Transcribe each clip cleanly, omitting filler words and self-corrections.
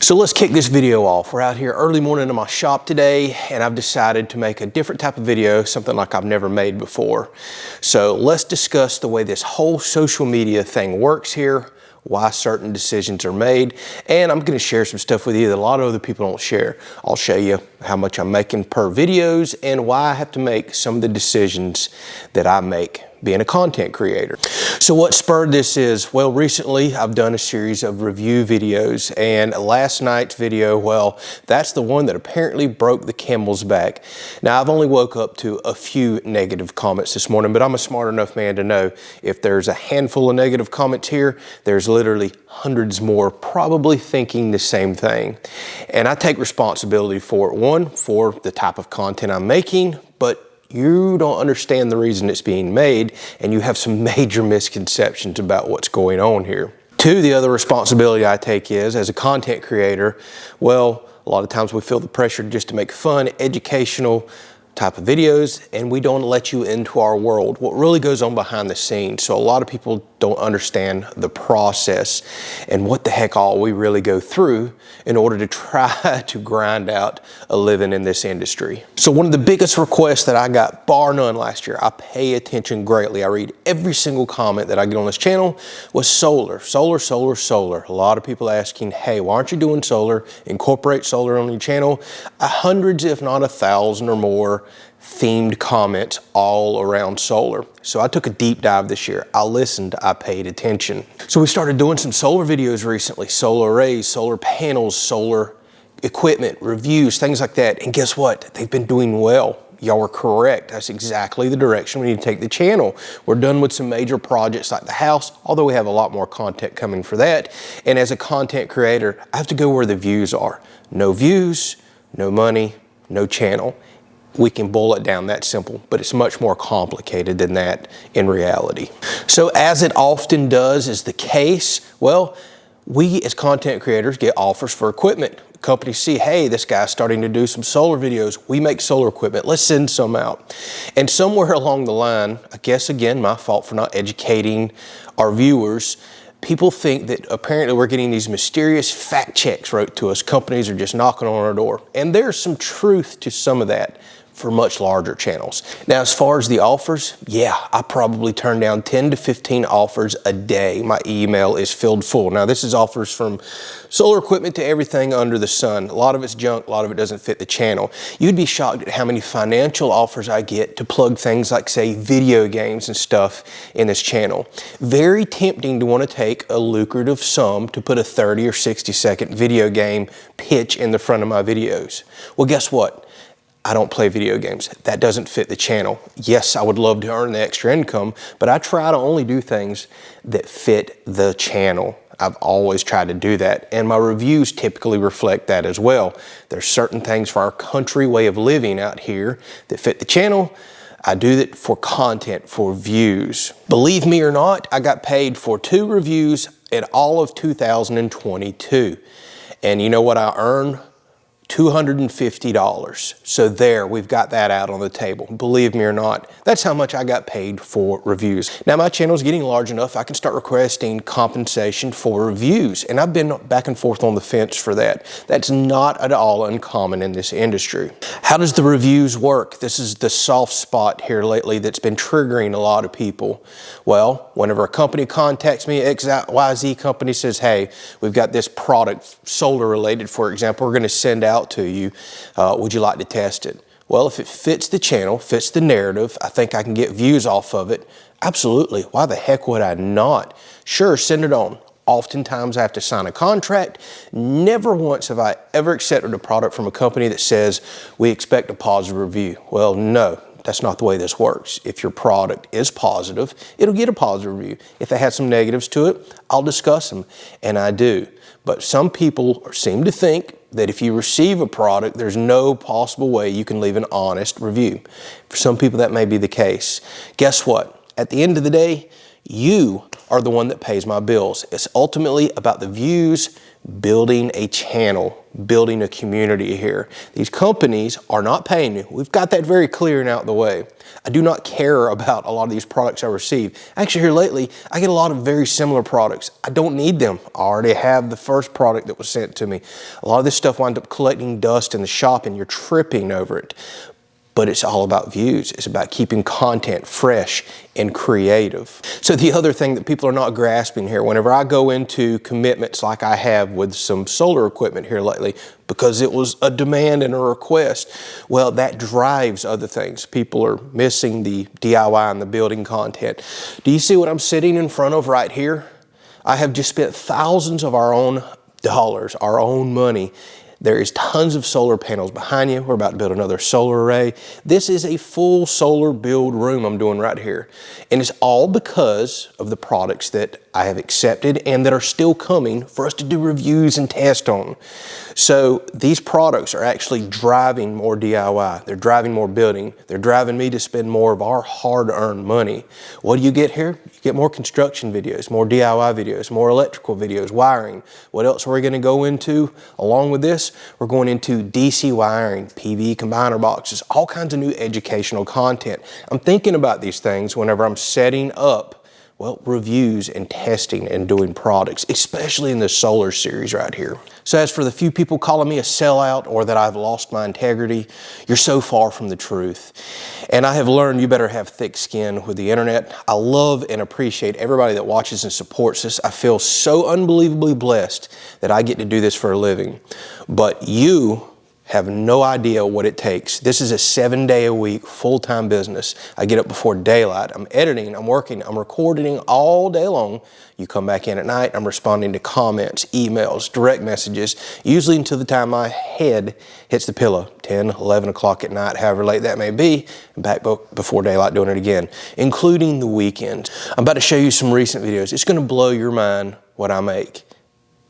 So let's kick this video off. We're out here early morning in my shop today, and I've decided to make a different type of video, something like I've never made before. So let's discuss the way this whole social media thing works here, why certain decisions are made, and I'm gonna share some stuff with you that a lot of other people don't share. I'll show you how much I'm making per videos and why I have to make some of the decisions that I make being a content creator. So what spurred this is, well, recently I've done a series of review videos, and last night's video, well, that's the one that apparently broke the camel's back. Now, I've only woke up to a few negative comments this morning, but I'm a smart enough man to know if there's a handful of negative comments here, there's literally hundreds more probably thinking the same thing. And I take responsibility for it. One, for the type of content I'm making, but you don't understand the reason it's being made, and you have some major misconceptions about what's going on here. Two, the other responsibility I take is, as a content creator, well, a lot of times we feel the pressure just to make fun, educational type of videos, and we don't let you into our world, what really goes on behind the scenes. So a lot of people don't understand the process and what the heck all we really go through in order to try to grind out a living in this industry. So one of the biggest requests that I got, bar none, last year, I pay attention greatly, I read every single comment that I get on this channel, was solar, solar, solar, solar. A lot of people asking, hey, why aren't you doing solar? Incorporate solar on your channel. Hundreds, if not 1,000 or more, themed comments all around solar. So I took a deep dive this year. I listened, I paid attention. So we started doing some solar videos recently, solar arrays, solar panels, solar equipment, reviews, things like that. And guess what? They've been doing well. Y'all were correct. That's exactly the direction we need to take the channel. We're done with some major projects like the house, although we have a lot more content coming for that. And as a content creator, I have to go where the views are. No views, no money, no channel. We can boil it down that simple, but it's much more complicated than that in reality. So as it often does is the case, well, we as content creators get offers for equipment. Companies see, hey, this guy's starting to do some solar videos. We make solar equipment. Let's send some out. And somewhere along the line, I guess, again, my fault for not educating our viewers, people think that apparently we're getting these mysterious fact checks wrote to us. Companies are just knocking on our door. And there's some truth to some of that for much larger channels. Now, as far as the offers, yeah, I probably turn down 10 to 15 offers a day. My email is filled full. Now, this is offers from solar equipment to everything under the sun. A lot of it's junk, a lot of it doesn't fit the channel. You'd be shocked at how many financial offers I get to plug things like, say, video games and stuff in this channel. Very tempting to want to take a lucrative sum to put a 30 or 60-second video game pitch in the front of my videos. Well, guess what? I don't play video games. That doesn't fit the channel. Yes, I would love to earn the extra income, but I try to only do things that fit the channel. I've always tried to do that, and my reviews typically reflect that as well. There's certain things for our country way of living out here that fit the channel. I do that for content, for views. Believe me or not, I got paid for 2 reviews in all of 2022. And you know what I earn? $250. So there, we've got that out on the table. Believe me or not, that's how much I got paid for reviews. Now my channel is getting large enough, I can start requesting compensation for reviews. And I've been back and forth on the fence for that. That's not at all uncommon in this industry. How does the reviews work? This is the soft spot here lately that's been triggering a lot of people. Well, whenever a company contacts me, XYZ company says, hey, we've got this product, solar related, for example, we're gonna send out to you, would you like to test it? Well, if it fits the channel, fits the narrative, I think I can get views off of it, absolutely. Why the heck would I not? Sure, send it on. Oftentimes I have to sign a contract. Never once have I ever accepted a product from a company that says, we expect a positive review. Well, no, that's not the way this works. If your product is positive, it'll get a positive review. If it has some negatives to it, I'll discuss them, and I do. But some people seem to think that if you receive a product, there's no possible way you can leave an honest review. For some people, that may be the case. Guess what? At the end of the day, you are the one that pays my bills. It's ultimately about the views, building a channel, building a community here. These companies are not paying me. We've got that very clear and out the way. I do not care about a lot of these products I receive. Actually, here lately, I get a lot of very similar products. I don't need them. I already have the first product that was sent to me. A lot of this stuff winds up collecting dust in the shop and you're tripping over it. But it's all about views. It's about keeping content fresh and creative. So the other thing that people are not grasping here, whenever I go into commitments like I have with some solar equipment here lately, because it was a demand and a request, well, that drives other things. People are missing the DIY and the building content. Do you see what I'm sitting in front of right here? I have just spent thousands of our own dollars, our own money. There is tons of solar panels behind you. We're about to build another solar array. This is a full solar build room I'm doing right here. And it's all because of the products that I have accepted and that are still coming for us to do reviews and test on. So these products are actually driving more DIY. They're driving more building. They're driving me to spend more of our hard-earned money. What do you get here? You get more construction videos, more DIY videos, more electrical videos, wiring. What else are we going to go into along with this? We're going into DC wiring, PV combiner boxes, all kinds of new educational content. I'm thinking about these things whenever I'm setting up, well, reviews and testing and doing products, especially in the solar series right here. So as for the few people calling me a sellout or that I've lost my integrity, you're so far from the truth. And I have learned you better have thick skin with the internet. I love and appreciate everybody that watches and supports us. I feel so unbelievably blessed that I get to do this for a living. But you have no idea what it takes. This is a 7-day-a-week full-time business. I get up before daylight. I'm editing, I'm working, I'm recording all day long. You come back in at night, I'm responding to comments, emails, direct messages, usually until the time my head hits the pillow, 10, 11 o'clock at night, however late that may be, and back before daylight doing it again, including the weekends. I'm about to show you some recent videos. It's gonna blow your mind what I make.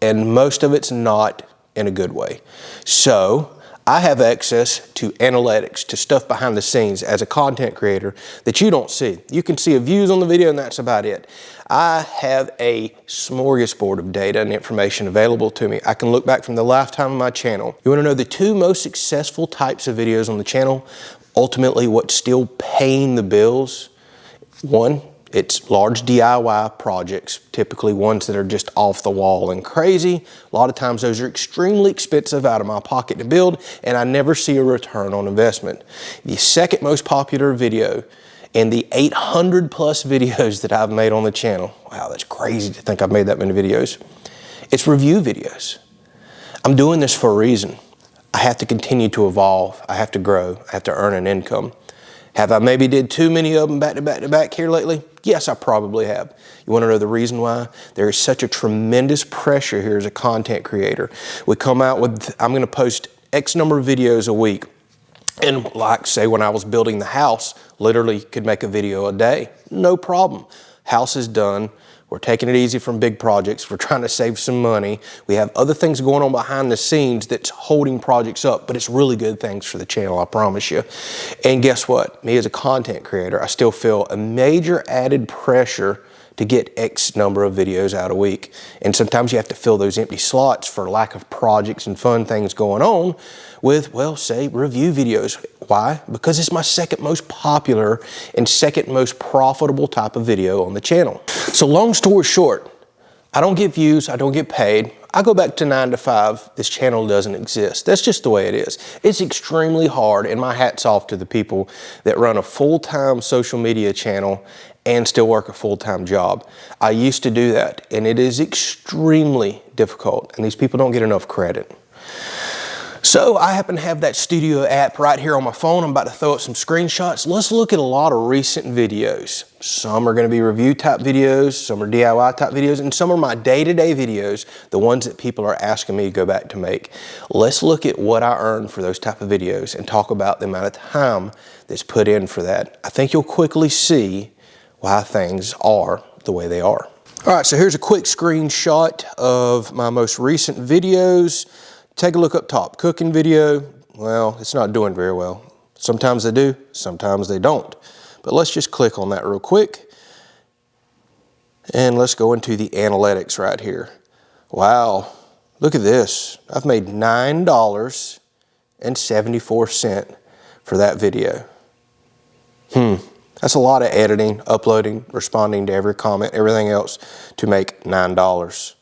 And most of it's not in a good way. So, I have access to analytics, to stuff behind the scenes as a content creator that you don't see. You can see views on the video and that's about it. I have a smorgasbord of data and information available to me. I can look back from the lifetime of my channel. You wanna know the two most successful types of videos on the channel? Ultimately, what's still paying the bills? One, it's large DIY projects, typically ones that are just off the wall and crazy. A lot of times those are extremely expensive out of my pocket to build, and I never see a return on investment. The second most popular video in the 800 plus videos that I've made on the channel, wow, that's crazy to think I've made that many videos, it's review videos. I'm doing this for a reason. I have to continue to evolve. I have to grow. I have to earn an income. Have I maybe did too many of them back to back to back here lately? Yes, I probably have. You want to know the reason why? There is such a tremendous pressure here as a content creator. We come out with, I'm going to post X number of videos a week. And like say when I was building the house, literally could make a video a day. No problem. House is done. We're taking it easy from big projects. We're trying to save some money. We have other things going on behind the scenes that's holding projects up, but it's really good things for the channel, I promise you. And guess what? Me as a content creator, I still feel a major added pressure to get X number of videos out a week. And sometimes you have to fill those empty slots for lack of projects and fun things going on with, well, say review videos. Why? Because it's my second most popular and second most profitable type of video on the channel. So long story short, I don't get views, I don't get paid. I go back to 9 to 5, this channel doesn't exist. That's just the way it is. It's extremely hard, and my hat's off to the people that run a full-time social media channel and still work a full-time job. I used to do that, and it is extremely difficult, and these people don't get enough credit. So I happen to have that studio app right here on my phone. I'm about to throw up some screenshots. Let's look at a lot of recent videos. Some are going to be review type videos, some are DIY type videos, and some are my day-to-day videos, the ones that people are asking me to go back to make. Let's look at what I earn for those type of videos and talk about the amount of time that's put in for that. I think you'll quickly see why things are the way they are. All right, so here's a quick screenshot of my most recent videos. Take a look up top. Cooking video, well, it's not doing very well. Sometimes they do, sometimes they don't. But let's just click on that real quick. And let's go into the analytics right here. Wow, look at this. I've made $9.74 for that video. That's a lot of editing, uploading, responding to every comment, everything else to make $9.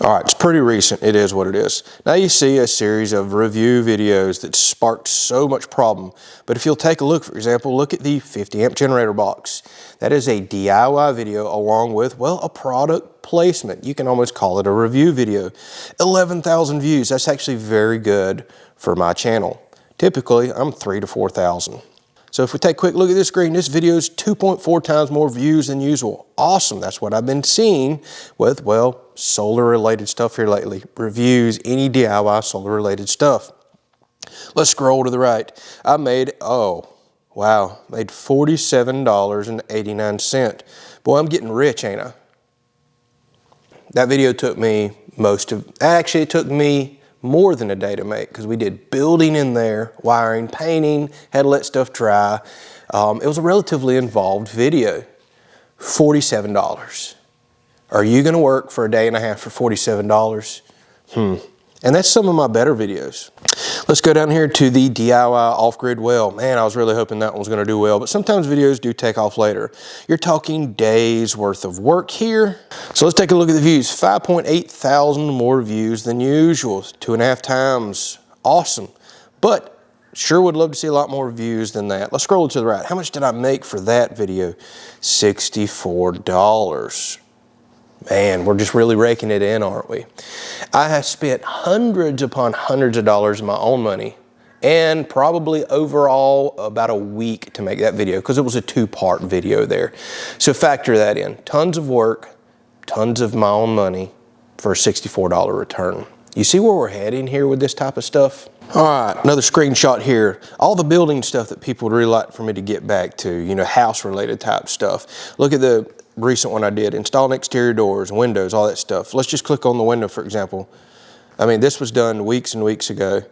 All right, it's pretty recent. It is what it is. Now you see a series of review videos that sparked so much problem. But if you'll take a look, for example, look at the 50 amp generator box. That is a DIY video along with, well, a product placement. You can almost call it a review video. 11,000 views. That's actually very good for my channel. Typically, I'm 3,000 to 4,000. So if we take a quick look at this screen, this video is 2.4 times more views than usual. Awesome, that's what I've been seeing with, well, solar related stuff here lately. Reviews, any DIY solar related stuff. Let's scroll to the right. I made, oh, wow, made $47.89. Boy, I'm getting rich, ain't I? That video took me it took me more than a day to make because we did building in there, wiring, painting, had to let stuff dry. It was a relatively involved video. $47. Are you gonna work for a day and a half for $47? And that's some of my better videos. Let's go down here to the DIY off-grid well. Man, I was really hoping that one was gonna do well, but sometimes videos do take off later. You're talking days worth of work here. So let's take a look at the views. 5.8 thousand more views than usual, 2.5 times. Awesome, but sure would love to see a lot more views than that. Let's scroll to the right. How much did I make for that video? $64. Man, we're just really raking it in, aren't we? I have spent hundreds upon hundreds of dollars of my own money and probably overall about a week to make that video because it was a two-part video there. So factor that in. Tons of work, tons of my own money for a $64 return. You see where we're heading here with this type of stuff? All right, another screenshot here. All the building stuff that people would really like for me to get back to, you know, house-related type stuff. Look at the recent one I did, installing exterior doors, windows, all that stuff. Let's just click on the window, for example. I mean, this was done weeks and weeks ago.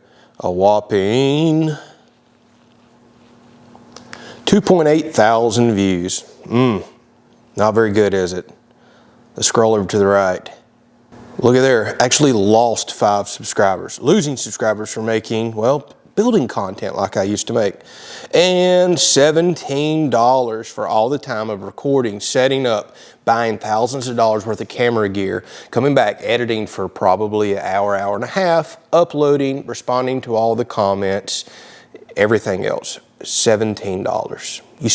A whopping 2.8 thousand views. Not very good, is it? Let's scroll over to the right. Look at there, actually lost 5 subscribers. Losing subscribers for making, well, building content like I used to make. And $17 for all the time of recording, setting up, buying thousands of dollars worth of camera gear, coming back, editing for probably an hour, hour and a half, uploading, responding to all the comments, everything else. $17. You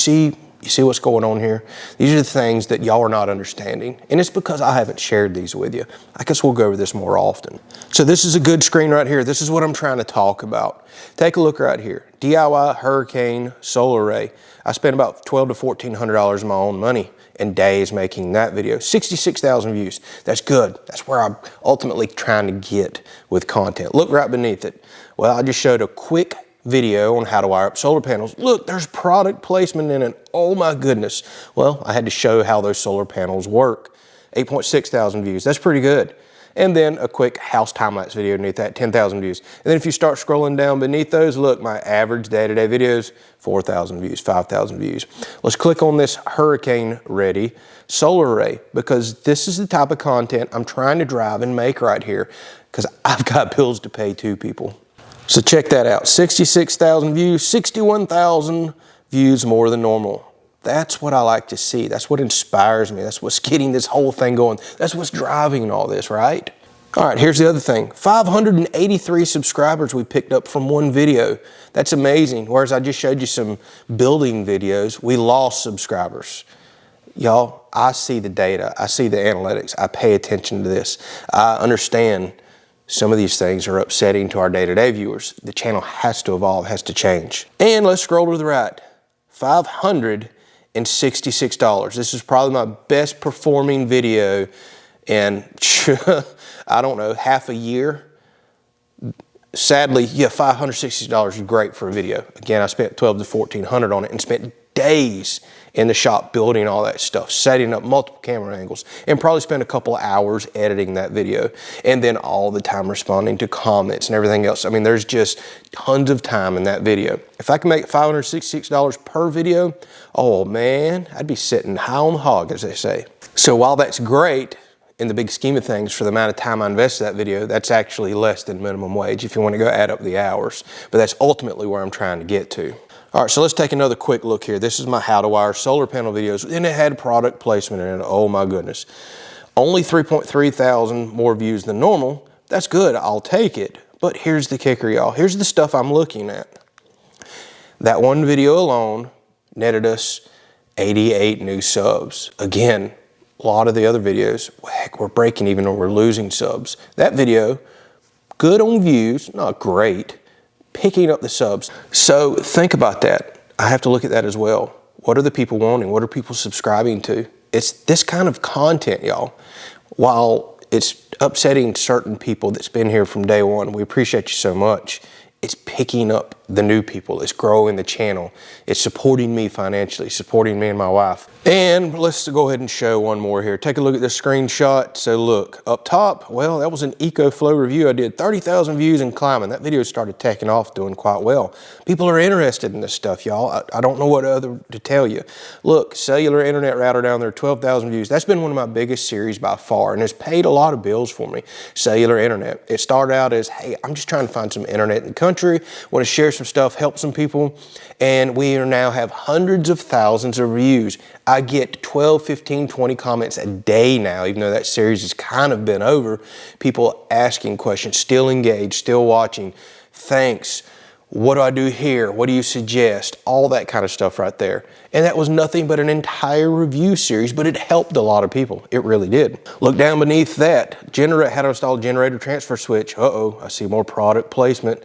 see what's going on here? These are the things that y'all are not understanding. And it's because I haven't shared these with you. I guess we'll go over this more often. So this is a good screen right here. This is what I'm trying to talk about. Take a look right here. DIY Hurricane Solar Array. I spent about $1,200 to $1,400 of my own money in days making that video. 66,000 views. That's good. That's where I'm ultimately trying to get with content. Look right beneath it. Well, I just showed a quick video on how to wire up solar panels. Look, there's product placement in it. Oh my goodness. Well, I had to show how those solar panels work. 8.6 thousand views. That's pretty good. And then a quick house time-lapse video underneath that, 10,000 views. And then if you start scrolling down beneath those, look, my average day-to-day videos, 4,000 views, 5,000 views. Let's click on this hurricane-ready solar array because this is the type of content I'm trying to drive and make right here because I've got bills to pay too, people. So check that out, 66,000 views, 61,000 views more than normal. That's what I like to see. That's what inspires me. That's what's getting this whole thing going. That's what's driving all this, right? All right, here's the other thing. 583 subscribers we picked up from one video. That's amazing. Whereas I just showed you some building videos, we lost subscribers. Y'all, I see the data. I see the analytics. I pay attention to this. I understand some of these things are upsetting to our day-to-day viewers. The channel has to evolve, has to change. And let's scroll to the right. $566. This is probably my best performing video in, I don't know, half a year. Sadly, yeah, $560 is great for a video. Again, I spent $1,200 to $1,400 on it and spent days in the shop building all that stuff, setting up multiple camera angles, and probably spent a couple of hours editing that video, and then all the time responding to comments and everything else. I mean, there's just tons of time in that video. If I can make $566 per video, oh man, I'd be sitting high on the hog, as they say. So while that's great, in the big scheme of things, for the amount of time I invested in that video, that's actually less than minimum wage if you want to go add up the hours. But that's ultimately where I'm trying to get to. All right, so let's take another quick look here. This is my how to wire solar panel videos, and it had product placement in it. Oh my goodness. Only 3.3 thousand more views than normal. That's good, I'll take it. But here's the kicker, y'all. Here's the stuff I'm looking at. That one video alone netted us 88 new subs. Again, a lot of the other videos, heck, we're breaking even or we're losing subs. That video, good on views, not great, picking up the subs. So think about that. I have to look at that as well. What are the people wanting? What are people subscribing to? It's this kind of content, y'all. While it's upsetting certain people that's been here from day one, we appreciate you so much. It's picking up the new people. It's growing the channel. It's supporting me financially, supporting me and my wife. And let's go ahead and show one more here. Take a look at this screenshot. So look, up top, well, that was an EcoFlow review. I did 30,000 views in climbing. That video started taking off, doing quite well. People are interested in this stuff, y'all. I don't know what other to tell you. Look, cellular internet router down there, 12,000 views. That's been one of my biggest series by far, and it's paid a lot of bills for me. Cellular internet. It started out as, hey, I'm just trying to find some internet in the country, want to share some stuff, help some people, and we now have hundreds of thousands of views. I get 12, 15, 20 comments a day now, even though that series has kind of been over. People asking questions, still engaged, still watching. Thanks. What do I do here? What do you suggest? All that kind of stuff right there. And that was nothing but an entire review series, but it helped a lot of people. It really did. Look down beneath that. How to install a generator transfer switch. Uh-oh, I see more product placement.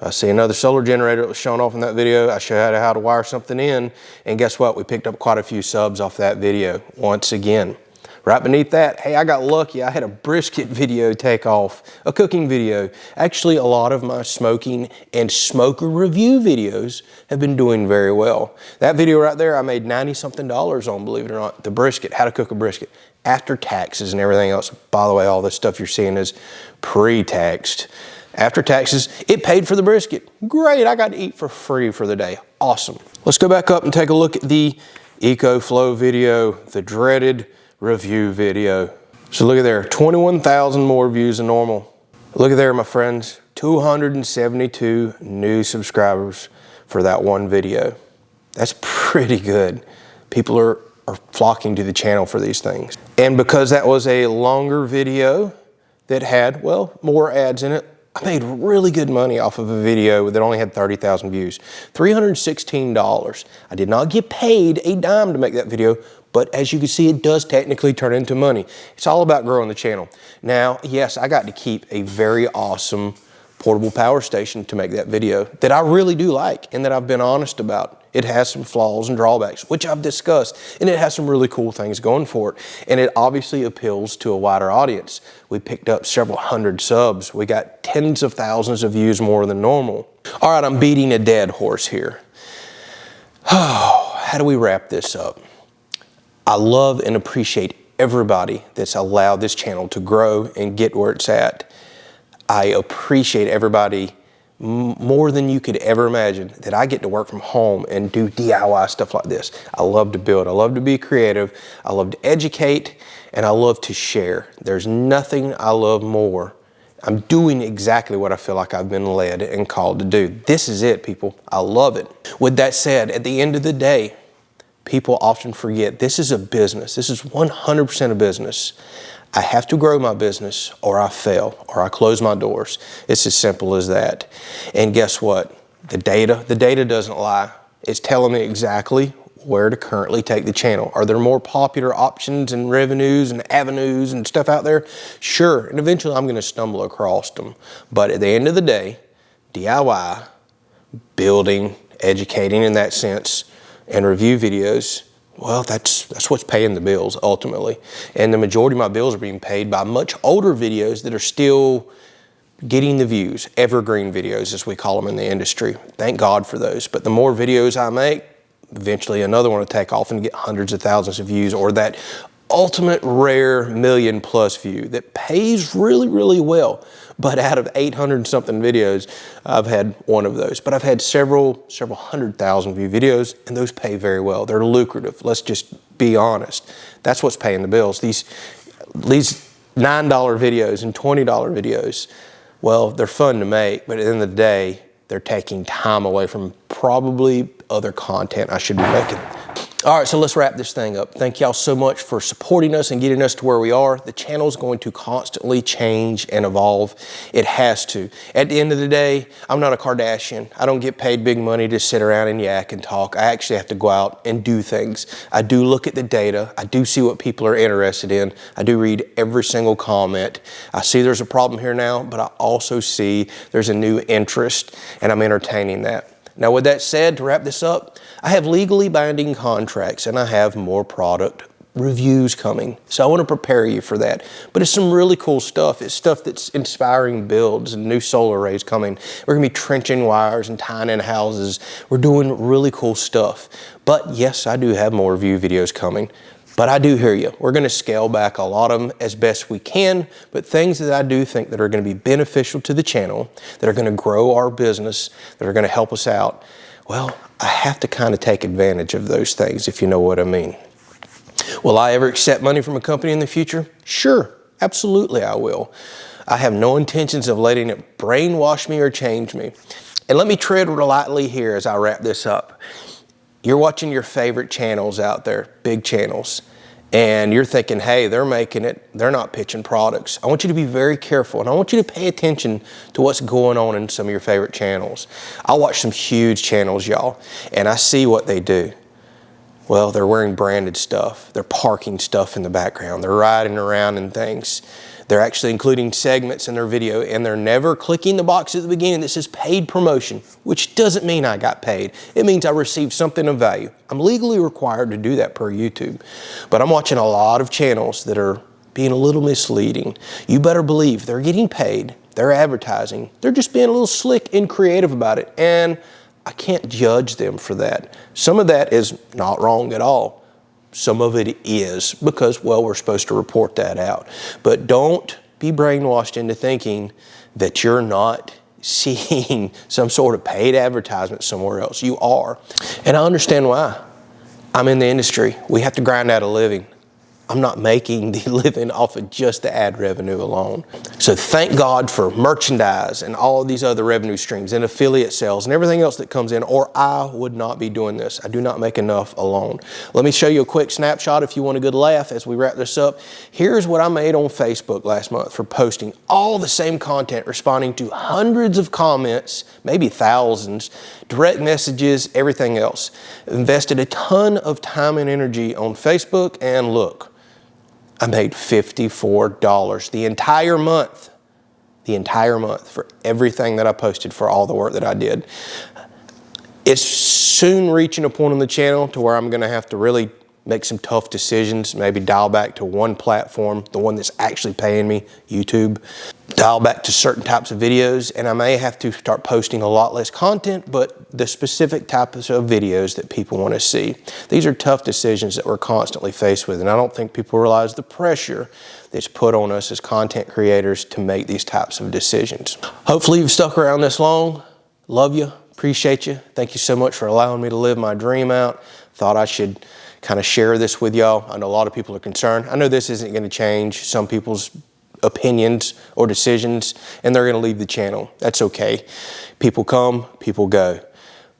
I see another solar generator that was shown off in that video. I showed how to wire something in, and guess what? We picked up quite a few subs off that video once again. Right beneath that, hey, I got lucky. I had a brisket video take off, a cooking video. Actually, a lot of my smoking and smoker review videos have been doing very well. That video right there, I made 90-something on, believe it or not, the brisket, how to cook a brisket, after taxes and everything else. By the way, all this stuff you're seeing is pre-taxed. After taxes, it paid for the brisket. Great, I got to eat for free for the day. Awesome. Let's go back up and take a look at the EcoFlow video, the dreaded review video. So look at there, 21,000 more views than normal. Look at there, my friends, 272 new subscribers for that one video. That's pretty good. People are flocking to the channel for these things. And because that was a longer video that had, well, more ads in it, I made really good money off of a video that only had 30,000 views. $316. I did not get paid a dime to make that video, but as you can see, it does technically turn into money. It's all about growing the channel. Now, yes, I got to keep a very awesome portable power station to make that video that I really do like and that I've been honest about. It has some flaws and drawbacks, which I've discussed, and it has some really cool things going for it. And it obviously appeals to a wider audience. We picked up several hundred subs. We got tens of thousands of views more than normal. All right, I'm beating a dead horse here. Oh, how do we wrap this up? I love and appreciate everybody that's allowed this channel to grow and get where it's at. I appreciate everybody more than you could ever imagine that I get to work from home and do DIY stuff like this. I love to build. I love to be creative. I love to educate, and I love to share. There's nothing I love more. I'm doing exactly what I feel like I've been led and called to do. This is it, people. I love it. With that said, at the end of the day, people often forget this is a business. This is 100% a business. I have to grow my business or I fail or I close my doors. It's as simple as that. And guess what? The data doesn't lie. It's telling me exactly where to currently take the channel. Are there more popular options and revenues and avenues and stuff out there? Sure, and eventually I'm gonna stumble across them. But at the end of the day, DIY, building, educating in that sense, and review videos, well, that's what's paying the bills ultimately. And the majority of my bills are being paid by much older videos that are still getting the views, evergreen videos as we call them in the industry. Thank God for those. But the more videos I make, eventually another one will take off and get hundreds of thousands of views, or that ultimate rare million-plus view that pays really, really well. But out of 800 something videos, I've had one of those. But I've had several 100,000 view videos, and those pay very well. They're lucrative. Let's just be honest. That's what's paying the bills. These $9 videos and $20 videos, well, they're fun to make, but at the end of the day, they're taking time away from probably other content I should be making. All right, so let's wrap this thing up. Thank y'all so much for supporting us and getting us to where we are. The channel is going to constantly change and evolve. It has to. At the end of the day, I'm not a Kardashian. I don't get paid big money to sit around and yak and talk. I actually have to go out and do things. I do look at the data. I do see what people are interested in. I do read every single comment. I see there's a problem here now, but I also see there's a new interest, and I'm entertaining that. Now, with that said, to wrap this up, I have legally binding contracts and I have more product reviews coming. So I want to prepare you for that. But it's some really cool stuff. It's stuff that's inspiring builds and new solar arrays coming. We're going to be trenching wires and tying in houses. We're doing really cool stuff. But yes, I do have more review videos coming. But I do hear you. We're going to scale back a lot of them as best we can, but things that I do think that are going to be beneficial to the channel, that are going to grow our business, that are going to help us out, well, I have to kind of take advantage of those things, if you know what I mean. Will I ever accept money from a company in the future? Sure, absolutely I will. I have no intentions of letting it brainwash me or change me. And let me tread lightly here as I wrap this up. You're watching your favorite channels out there, big channels, and you're thinking, hey, they're making it, they're not pitching products. I want you to be very careful, and I want you to pay attention to what's going on in some of your favorite channels. I watch some huge channels, y'all, and I see what they do. Well, they're wearing branded stuff. They're parking stuff in the background. They're riding around in things. They're actually including segments in their video, and they're never clicking the box at the beginning that says paid promotion, which doesn't mean I got paid. It means I received something of value. I'm legally required to do that per YouTube. But I'm watching a lot of channels that are being a little misleading. You better believe they're getting paid. They're advertising. They're just being a little slick and creative about it. And I can't judge them for that. Some of that is not wrong at all. Some of it is because, well, we're supposed to report that out. But don't be brainwashed into thinking that you're not seeing some sort of paid advertisement somewhere else. You are. And I understand why. I'm in the industry. We have to grind out a living. I'm not making the living off of just the ad revenue alone. So thank God for merchandise and all of these other revenue streams and affiliate sales and everything else that comes in, or I would not be doing this. I do not make enough alone. Let me show you a quick snapshot if you want a good laugh as we wrap this up. Here's what I made on Facebook last month for posting all the same content, responding to hundreds of comments, maybe thousands, direct messages, everything else. Invested a ton of time and energy on Facebook, and look, I made $54 the entire month for everything that I posted, for all the work that I did. It's soon reaching a point on the channel to where I'm gonna have to really make some tough decisions, maybe dial back to one platform, the one that's actually paying me, YouTube, dial back to certain types of videos, and I may have to start posting a lot less content, but the specific types of videos that people want to see. These are tough decisions that we're constantly faced with, and I don't think people realize the pressure that's put on us as content creators to make these types of decisions. Hopefully you've stuck around this long. Love you, appreciate you. Thank you so much for allowing me to live my dream out. Thought I should kind of share this with y'all. I know a lot of people are concerned. I know this isn't going to change some people's opinions or decisions, and they're going to leave the channel. That's okay. People come, people go.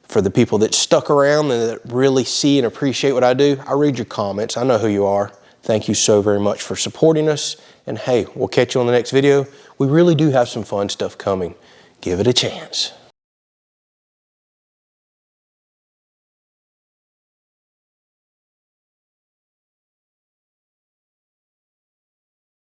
For the people that stuck around and that really see and appreciate what I do, I read your comments. I know who you are. Thank you so very much for supporting us. And hey, we'll catch you on the next video. We really do have some fun stuff coming. Give it a chance.